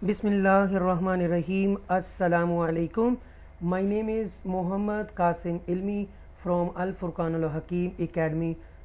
Bismillahirrahmanirrahim. Assalamu alaikum. My name is Mohammad Qasim Ilmi from Al Furqan Al Hakim Academy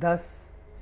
10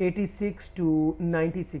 86 to 96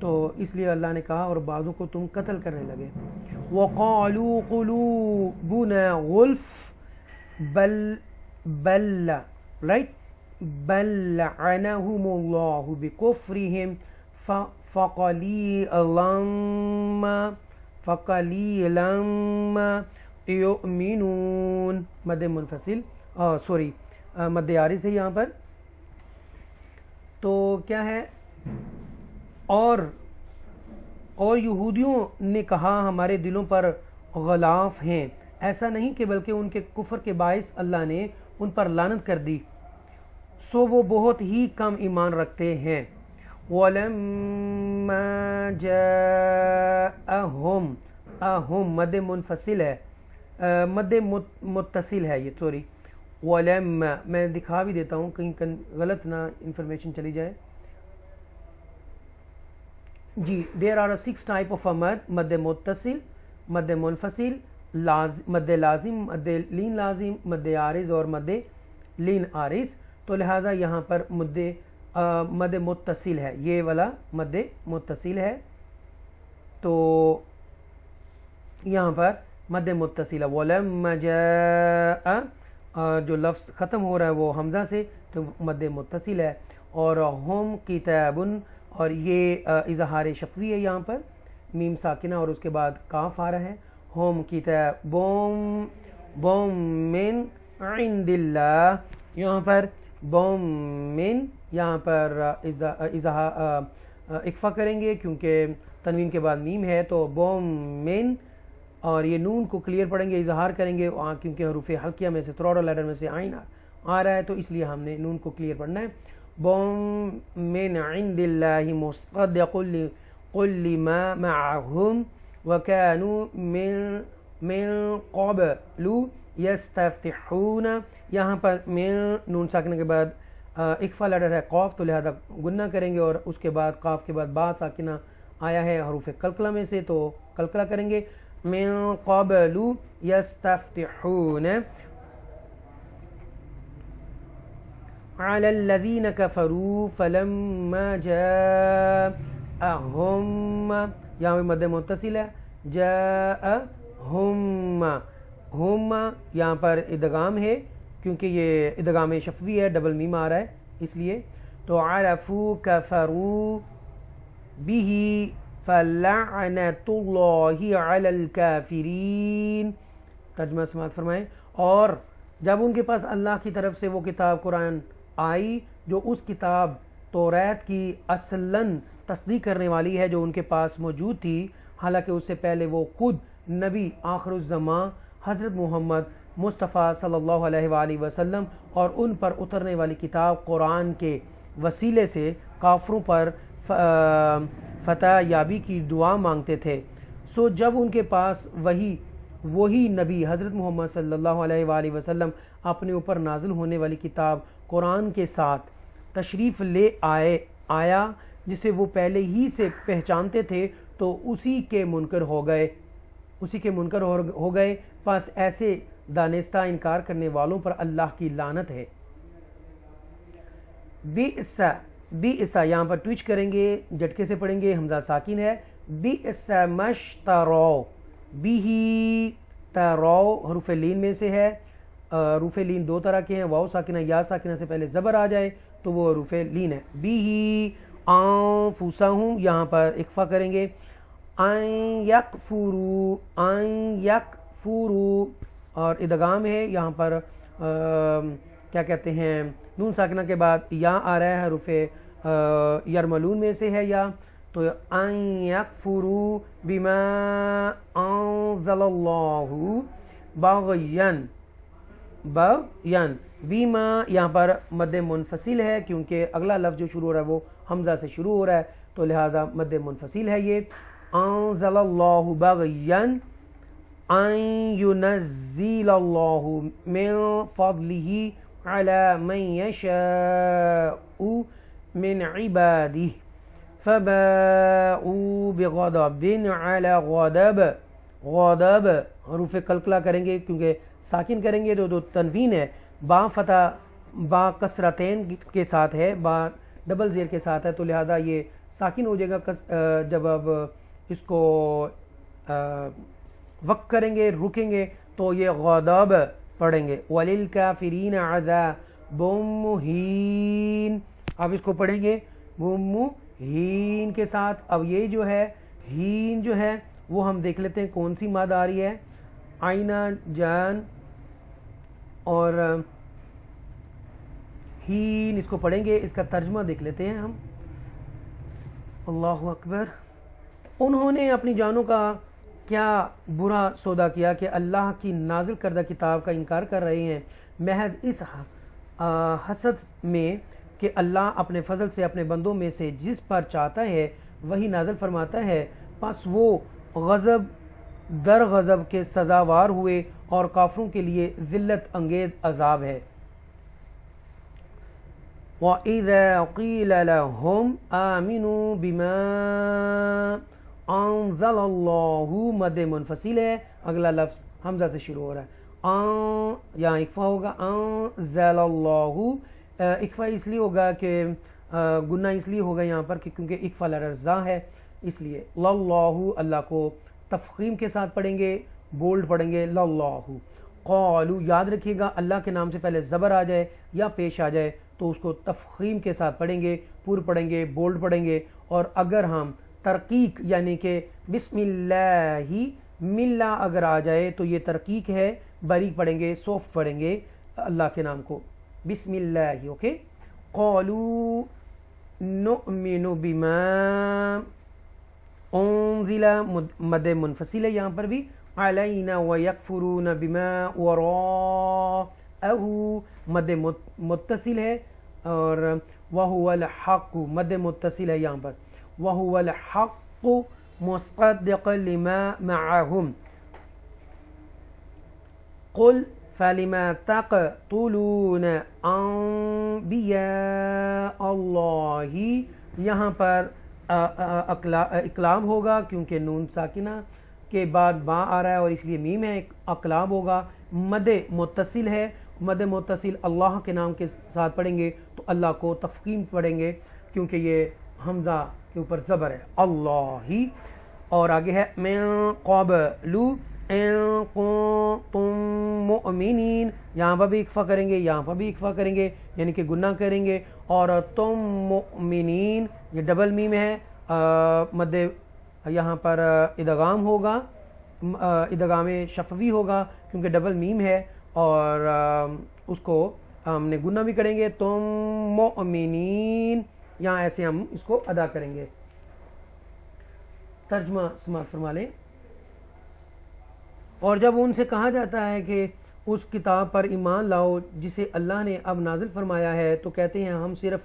تو اس لیے اللہ نے کہا اور بعضوں کو تم قتل کرنے لگے. وَقَالُوا قُلُوبُنَا غُلْفٌ بل رائٹ بل لعنهم اللہ بکفرہم فقلیلا ما یؤمنون. مد منفصل سوری مد عارض ہے یہاں پر. تو کیا ہے، اور یہودیوں نے کہا ہمارے دلوں پر غلاف ہیں. ایسا نہیں کہ بلکہ ان کے کفر کے باعث اللہ نے ان پر لعنت کر دی، سو وہ بہت ہی کم ایمان رکھتے ہیں. وَلَمَّا جَاءَهُمْ مد منفصل ہے، مد متصل ہے یہ، سوری. وَلَمَّا میں دکھا بھی دیتا ہوں کہیں غلط نہ انفارمیشن چلی جائے. جی there are 6 type of مد متصل، مد منفصل، مد لازم، مد لین لازم، مد عارض اور مد لین عارض. تو لہٰذا یہاں پر مد متصل ہے، یہ والا مد متصل ہے. تو یہاں پر مد متصل ہے. وَلَمَّا جَاءَ جو لفظ ختم ہو رہا ہے وہ حمزہ سے، تو مد متصل ہے. اور ہم کتاب، اور یہ اظہار شفوی ہے یہاں پر، میم ساکنہ اور اس کے بعد کاف آ رہا ہے. ہم کتاب من عند اللہ، یہاں پر من، یہاں پر اکفا کریں گے کیونکہ تنوین کے بعد میم ہے. تو من، اور یہ نون کو کلیئر پڑھیں گے، اظہار کریں گے کیونکہ حروف حلقیہ میں سے تھروٹ لیٹر میں سے عین آ رہا ہے، تو اس لیے ہم نے نون کو کلیئر پڑھنا ہے. من عند اللہ مصدق لما معهم وكانوا من قبل یستفتحون. یہاں پر من نون ساکنہ کے بعد اکفا لیٹر ہے قاف، تو لہذا گنہ کریں گے، اور اس کے بعد قاف کے بعد با ساکنہ آیا ہے حروف قلقلہ میں سے، تو قلقلہ کریں گے. من قبل یستفتحون علی الذین کفروا فلما جاءہم، یہاں پہ مد متصل ہے. جاءہم، ہم یہاں پر ادغام ہے کیونکہ یہ ادغام شفوی ہے، ڈبل میم آ رہا ہے اس لیے. تو عرفوا کفروا بہ فلعنۃ اللہ علی الکافرین. ترجمہ سماعت فرمائیں. اور جب ان کے پاس اللہ کی طرف سے وہ کتاب قرآن آئی جو اس کتاب توریت کی اصلاً تصدیق کرنے والی ہے جو ان کے پاس موجود تھی، حالانکہ اس سے پہلے وہ خود نبی آخر الزمان حضرت محمد مصطفیٰ صلی اللہ علیہ وآلہ وسلم اور ان پر اترنے والی کتاب قرآن کے وسیلے سے کافروں پر فتح یابی کی دعا مانگتے تھے. سو جب ان کے پاس وہی نبی حضرت محمد صلی اللہ علیہ وآلہ وسلم اپنے اوپر نازل ہونے والی کتاب قرآن کے ساتھ تشریف لے آیا جسے وہ پہلے ہی سے پہچانتے تھے، تو اسی کے منکر ہو گئے. پس ایسے دانستہ انکار کرنے والوں پر اللہ کی لعنت ہے. بئس یہاں پر ٹویچ کریں گے، جھٹکے سے پڑھیں گے، حمزہ ساکن ہے. بئس مشترو، بھی ترو حروف لین میں سے ہے. حروف لین دو طرح کے ہیں، واو ساکنہ یا ساکنہ سے پہلے زبر آ جائے تو وہ حروف لین ہے. بھی انفسہم، یہاں پر اکفا کریں گے. ان یکفروا، اور ادغام ہے یہاں پر کیا کہتے ہیں، نون ساکنہ کے بعد یا آ رہا ہے، حروف یرملون میں سے ہے یا، تو ان یکفروا بما انزل اللہ بغین، بیما یہاں پر مد منفصل ہے کیونکہ اگلا لفظ جو شروع ہو رہا ہے وہ حمزہ سے شروع ہو رہا ہے، تو لہذا مد منفصل ہے یہ. انزل اللہ بغین ان ینزل اللہ من فضلہ علی من یشاء من عبادہ فباؤوا بغضب علی غضب. غضب حروف قلقلہ کریں گے کیونکہ ساکن کریں گے تو تنوین ہے. با فتح با کسرتین کے ساتھ ہے، با ڈبل زیر کے ساتھ ہے، تو لہذا یہ ساکن ہو جائے گا جب اب اس کو وقف کریں گے، رکیں گے تو یہ غضب پڑھیں گے، وَلِلْكَافِرِينَ عَذَابٌ مُّهِينٌ. اب اس کو پڑھیں گے مُّهِينٌ کے ساتھ. اب یہ جو ہے ہین جو ہے وہ ہم دیکھ لیتے ہیں کون سی ماد آ رہی ہے، آئینہ جان اور ہین. اس کو پڑھیں گے، اس کا ترجمہ دیکھ لیتے ہیں ہم. اللہ اکبر. انہوں نے اپنی جانوں کا کیا برا سودا کیا کہ اللہ کی نازل کردہ کتاب کا انکار کر رہے ہیں، محض اس حسد میں کہ اللہ اپنے فضل سے اپنے بندوں میں سے جس پر چاہتا ہے وہی نازل فرماتا ہے. پس وہ غضب در غضب کے سزاوار ہوئے اور کافروں کے لیے ذلت انگیز عذاب ہے. وَإِذَا قِيلَ لَهُمْ آمِنُوا بِمَا انزل اللہ، مد منفصل ہے، اگلا لفظ حمزہ سے شروع ہو رہا ہے. یہاں اکفا ہوگا، انزل اللہ. اکفا اس لیے ہوگا کہ گناہ اس لیے ہوگا یہاں پر کہ کیونکہ اکفا لرزا ہے، اس لیے للہ اللہ کو تفخیم کے ساتھ پڑھیں گے، بولڈ پڑھیں گے للہ. قالو، یاد رکھیے گا اللہ کے نام سے پہلے زبر آ جائے یا پیش آ جائے تو اس کو تفخیم کے ساتھ پڑھیں گے، پر پڑھیں گے، بولڈ پڑھیں گے. اور اگر ہم ترقیق یعنی کہ بسم اللہ ملا اگر آ جائے تو یہ ترقیق ہے، باریک پڑھیں گے، سافٹ پڑھیں گے اللہ کے نام کو، بسم اللہ. اوکے. قالوا نؤمن بما انزل، مد منفصل ہے یہاں پر بھی، علینا ویکفرون بما وراءہ، مد متصل ہے. اور وہو الحق، مد متصل ہے یہاں پر، وَهُوَ الْحَقُّ مُصَدِّقًا لِمَا مَعَهُمْ. قُلْ فَلِمَ تَقْتُلُونَ أَنْبِيَاءَ اللَّهِ. یہاں پر اقلاب ہوگا کیونکہ نون ساکنہ کے بعد با آ رہا ہے اور اس لیے میم ہے، اقلاب ہوگا. مد متصل ہے، مد متصل اللہ کے نام کے ساتھ پڑھیں گے تو اللہ کو تفخیم پڑھیں گے کیونکہ یہ حمزہ کے اوپر زبر ہے، اللہ ہی. اور آگے ہے من قبل ان کنتم مؤمنین، یہاں پر بھی اکفا کریں گے، یہاں پر بھی اکفا کریں گے یعنی کہ گناہ کریں گے. اور تم مؤمنین، یہ ڈبل میم ہے، مد یہاں پر ادغام ہوگا، ادغام شفوی ہوگا کیونکہ ڈبل میم ہے اور اس کو ہم نے گناہ بھی کریں گے. تم مؤمنین، یہاں ایسے ہم اس کو ادا کریں گے. ترجمہ سماعت فرما لیں. اور جب ان سے کہا جاتا ہے کہ اس کتاب پر ایمان لاؤ جسے اللہ نے اب نازل فرمایا ہے تو کہتے ہیں ہم صرف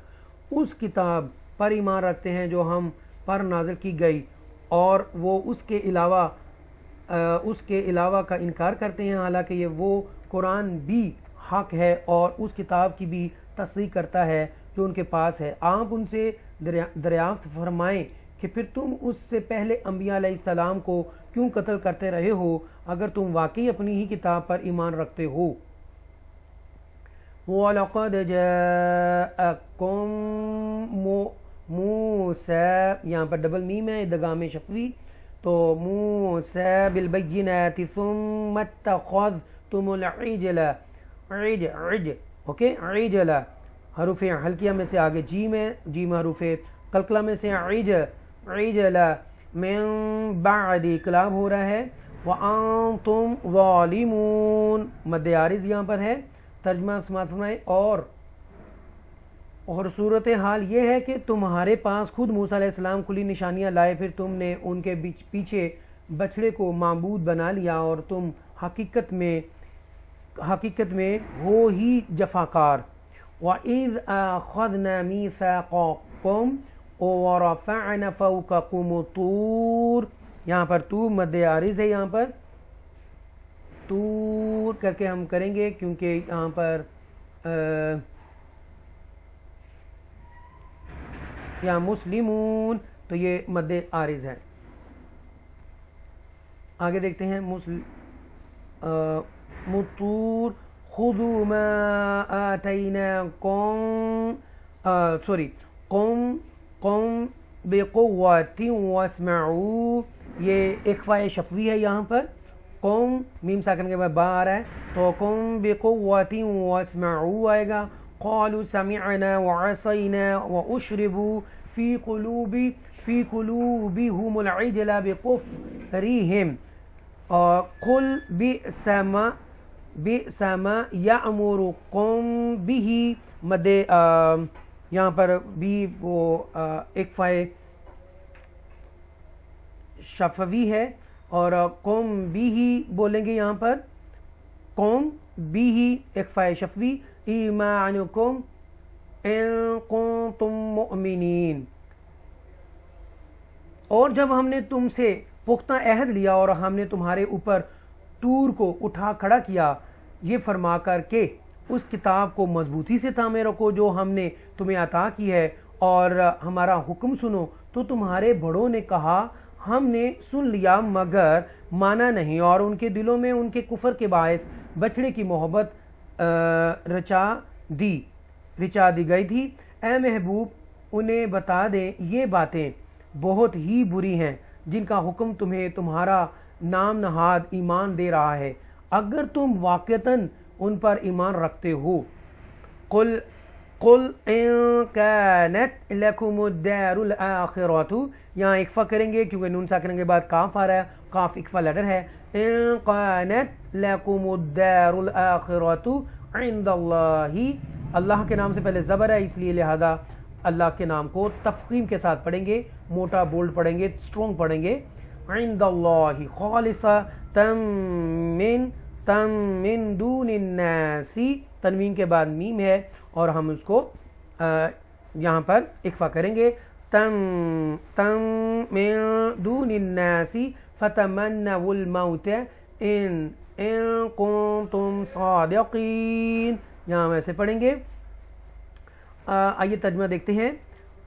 اس کتاب پر ایمان رکھتے ہیں جو ہم پر نازل کی گئی اور وہ اس کے علاوہ کا انکار کرتے ہیں، حالانکہ یہ وہ قرآن بھی حق ہے اور اس کتاب کی بھی تصدیق کرتا ہے جو ان کے پاس ہے. آپ ان سے دریافت فرمائیں کہ پھر تم اس سے پہلے انبیاء علیہ السلام کو کیوں قتل کرتے رہے ہو اگر تم واقعی اپنی ہی کتاب پر ایمان رکھتے ہو. وَلَقَدْ جَاءَكُم مُوسَىٰ، یہاں پر ڈبل میم ہے، ادغام شفوی، تو موسیٰ بالبینات ثم اتخذتم العجل، اوکے، عجل حروف حلقیہ میں سے آگے جیم ہے، جیم حروف قلقلہ میں سے عجل من بعد اقلاب ہو رہا ہے. وَأَنْتُمْ ظَالِمُونَ، مد عارض یہاں پر ہے. ترجمہ سماعت فرمائیں. اور صورتحال یہ ہے کہ تمہارے پاس خود موسیٰ علیہ السلام کھلی نشانیاں لائے، پھر تم نے ان کے پیچھے بچڑے کو معبود بنا لیا اور تم حقیقت میں ہو ہی جفاکار. وَإِذْ أَخَذْنَا مِيثَاقَكُمْ وَرَفَعْنَا فَوْقَكُمُ الطُّورَ، یہاں پر تو مد عارض ہے، یہاں پر طور کر کے ہم کریں گے کیونکہ یہاں پر یہاں مسلمون تو یہ مد عارض ہے. آگے دیکھتے ہیں مطور خذوا ما آتیناکم، قم بقوة واسمعوا، یہ اخفاء شفوی ہے یہاں پر، قوم میم ساکن کے بعد با آ رہا ہے تو قوم بقوة واسمعوا آئے گا. قالوا سمعنا وعصينا واشربوا في قلوبهم العجل بكفرهم. قل بئس ما يأمركم به، مد یہاں پر بھی وہ اکفاء شفوی ہے، اور قوم بھی ہی بولیں گے یہاں پر، قوم بھی ہی اکفاء شفوی. ایمانکم ان کنتم مؤمنین. اور جب ہم نے تم سے پختہ عہد لیا اور ہم نے تمہارے اوپر طور کو اٹھا کھڑا کیا، یہ فرما کر کہ اس کتاب کو مضبوطی سے تھامے رکھو جو ہم نے تمہیں عطا کی ہے، اور ہمارا حکم سنو، تو تمہارے بڑوں نے کہا ہم نے سن لیا مگر مانا نہیں، اور ان کے دلوں میں ان کے کفر کے باعث بچڑے کی محبت رچا دی گئی تھی. اے محبوب انہیں بتا دیں یہ باتیں بہت ہی بری ہیں جن کا حکم تمہیں تمہارا نام نہاد ایمان دے رہا ہے، اگر تم واقعتاً ان پر ایمان رکھتے ہو. قل ان كانت لكم الدار الاخرۃ، یہاں اکفا کریں گے کیونکہ نون ساکن کے بعد کاف آ رہا ہے، کاف اکفا لیٹر ہے. ان كانت لكم الدار الاخرۃ عند اللہ، اللہ کے نام سے پہلے زبر ہے اس لیے لہذا اللہ کے نام کو تفخیم کے ساتھ پڑھیں گے، موٹا بولڈ پڑھیں گے، اسٹرونگ پڑھیں گے. عند اللہ خالصۃ من دون الناس، تنوین کے بعد میم ہے اور ہم اس کو یہاں پر اکفا کریں گے. من دون الناس فتمنوا الموت ان کنتم صادقین، یہاں ہم ایسے پڑھیں گے. آئیے ترجمہ دیکھتے ہیں.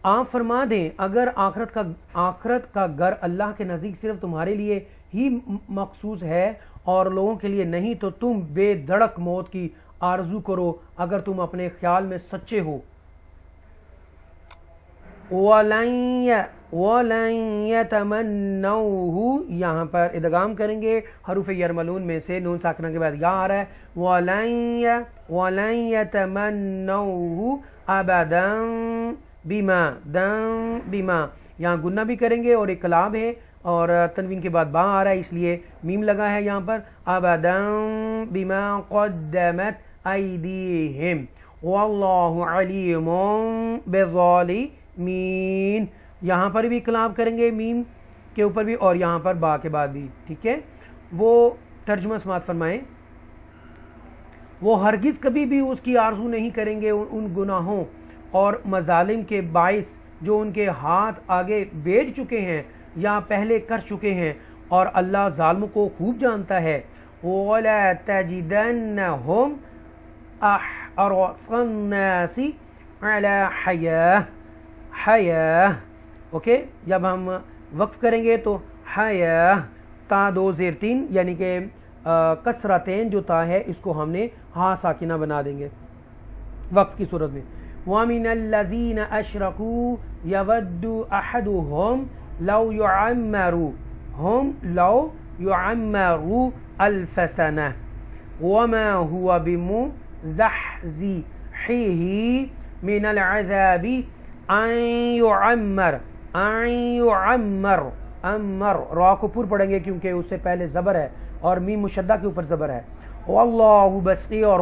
آپ فرما دیں اگر آخرت کا گھر اللہ کے نزدیک صرف تمہارے لیے ہی مخصوص ہے اور لوگوں کے لیے نہیں، تو تم بے دھڑک موت کی آرزو کرو اگر تم اپنے خیال میں سچے ہو. وَلَن يَتَمَنَّوْهُ، یہاں پر ادغام کریں گے حروف یرملون میں سے، نون ساکنہ کے بعد یا آ رہا ہے. وَلَن يَتَمَنَّوْهُ أَبَدًا بِمَا، یہاں گنہ بھی کریں گے اور اقلاب ہے اور تنوین کے بعد با آ رہا ہے اس لیے میم لگا ہے یہاں پر. أَبَدًا بِمَا قَدَّمَتْ أَيْدِيهِمْ وَاللَّهُ عَلِيمٌ بِالظَّالِمِينَ، یہاں پر بھی اقلاب کریں گے میم کے اوپر بھی اور یہاں پر با کے بعد بھی. ٹھیک ہے، وہ ترجمہ سماعت فرمائیں. وہ ہرگز کبھی بھی اس کی آرزو نہیں کریں گے ان گناہوں اور مظالم کے باعث جو ان کے ہاتھ آگے بھیج چکے ہیں یا پہلے کر چکے ہیں، اور اللہ ظالموں کو خوب جانتا ہے. وَلَا تَجِدَنَّهُمْ أَحْرَصَ النَّاسِ عَلَى حَيَاةٍ. اوکے، جب ہم وقف کریں گے تو حیا تا دو زیر تین یعنی کہ کسرتین جو تا ہے اس کو ہم نے ہاں ساکنہ بنا دیں گے وقف کی صورت میں. وَمِنَ الَّذِينَ أَشْرَكُوا يَوَدُّ أَحَدُهُمْ لَوْ يُعَمَّرُ أَلْفَ سَنَةٍ وَمَا هُوَ بِمُزَحْزِحِهِ مِنَ الْعَذَابِ أَن يُعَمَّرَ را کو پر پڑھیں گے کیونکہ اس سے پہلے زبر ہے اور میم مشدہ کے اوپر زبر ہے. واللہ بصیر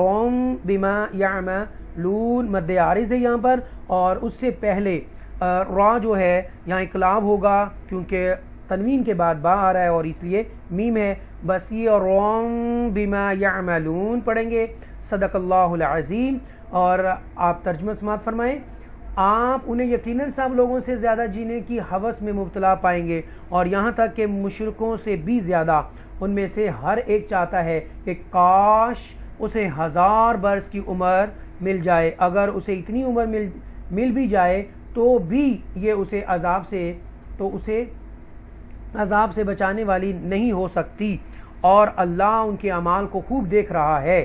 بما یعملون، مد عارض ہے یہاں پر، اور اس سے پہلے را جو ہے یہاں اقلاب ہوگا کیونکہ تنوین کے بعد با آ رہا ہے اور اس لیے میم ہے. بصیر بما یعملون پڑھیں گے. صدق اللہ العظیم. اور آپ ترجمہ سماعت فرمائیں. آپ انہیں یقیناً سب لوگوں سے زیادہ جینے کی ہوس میں مبتلا پائیں گے، اور یہاں تک کہ مشرکوں سے بھی زیادہ. ان میں سے ہر ایک چاہتا ہے کہ کاش اسے 1000 برس کی عمر مل جائے، اگر اسے اتنی عمر مل بھی جائے تو بھی یہ اسے عذاب سے بچانے والی نہیں ہو سکتی، اور اللہ ان کے اعمال کو خوب دیکھ رہا ہے.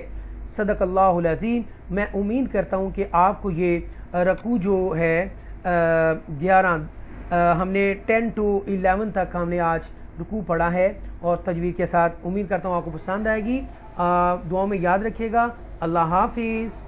صدق اللہ العظیم. میں امید کرتا ہوں کہ آپ کو یہ رکوع جو ہے 11 ہم نے 10 to 11 تک ہم نے آج رکوع پڑھا ہے اور تجوید کے ساتھ. امید کرتا ہوں آپ کو پسند آئے گی. دعاؤں میں یاد رکھیے گا. اللہ حافظ.